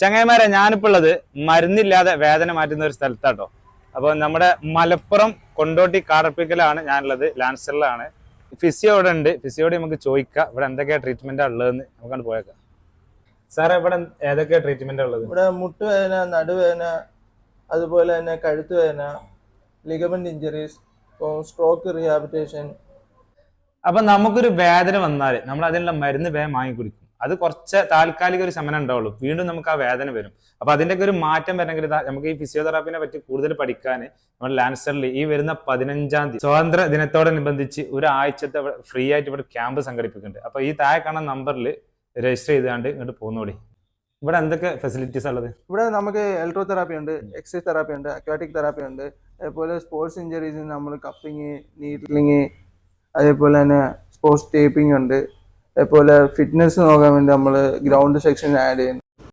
ചങ്ങായിമാരെ ഞാനിപ്പോൾ ഉള്ളത് മരുന്നില്ലാതെ വേദന മാറ്റുന്ന ഒരു സ്ഥലത്താട്ടോ. അപ്പോൾ നമ്മുടെ മലപ്പുറം കൊണ്ടോട്ടി കാടപ്പിക്കലാണ് ഞാനുള്ളത്, ലാൻസറിലാണ്. ഫിസിയോ ഇവിടെ ഉണ്ട്, ഫിസിയോട് നമുക്ക് ചോദിക്കാം ഇവിടെ എന്തൊക്കെയാണ് ട്രീറ്റ്മെന്റാണ് ഉള്ളതെന്ന്. നമുക്കാണ് പോയേക്കാം. സാറേ ഇവിടെ ഏതൊക്കെയാണ് ട്രീറ്റ്മെന്റ് ഉള്ളത്? ഇവിടെ മുട്ടുവേദന, നടുവേദന, അതുപോലെ തന്നെ കഴുത്ത് വേദന, ലിഗമെന്റ് ഇഞ്ചറീസ്, സ്ട്രോക്ക് റീഹാബിലിറ്റേഷൻ. അപ്പൊ നമുക്കൊരു വേദന വന്നാൽ നമ്മൾ അതിനുള്ള മരുന്ന് വേഗം വാങ്ങിക്കുടിക്കും. അത് കുറച്ച് താൽക്കാലിക ഒരു ശമനം ഉണ്ടാവുള്ളൂ, വീണ്ടും നമുക്ക് ആ വേദന വരും. അപ്പൊ അതിൻ്റെയൊക്കെ ഒരു മാറ്റം വരണമെങ്കിൽ നമുക്ക് ഈ ഫിസിയോതെറാപ്പിനെ പറ്റി കൂടുതൽ പഠിക്കാൻ നമ്മൾ ലാൻസറിൽ ഈ വരുന്ന 15-ാം തീയതി സ്വാതന്ത്ര്യ ദിനത്തോടനുബന്ധിച്ച് ഒരാഴ്ചത്തെ ഫ്രീ ആയിട്ട് ഇവിടെ ക്യാമ്പ് സംഘടിപ്പിക്കുന്നുണ്ട്. അപ്പൊ ഈ താഴെ കാണുന്ന നമ്പറിൽ രജിസ്റ്റർ ചെയ്താണ്ട് ഇങ്ങോട്ട് പോകുന്നോടി. ഇവിടെ എന്തൊക്കെ ഫെസിലിറ്റീസ് ഉള്ളത്? ഇവിടെ നമുക്ക് ഇലക്ട്രോ തെറാപ്പി ഉണ്ട്, എക്സസൈസ് തെറാപ്പി ഉണ്ട്, അക്വാറ്റിക് തെറാപ്പി ഉണ്ട്, അതേപോലെ സ്പോർട്സ് ഇഞ്ചറീസിന് നമ്മൾ കപ്പിങ്, നീഡ്ലിങ്, അതേപോലെ തന്നെ സ്പോർട്സ് ടേപ്പിംഗ് ഉണ്ട്. അതേപോലെ ഫിറ്റ്നസ് നോക്കാൻ വേണ്ടി നമ്മൾ ഗ്രൗണ്ട് സെക്ഷൻ ആഡ് ചെയ്യുന്നുണ്ട്.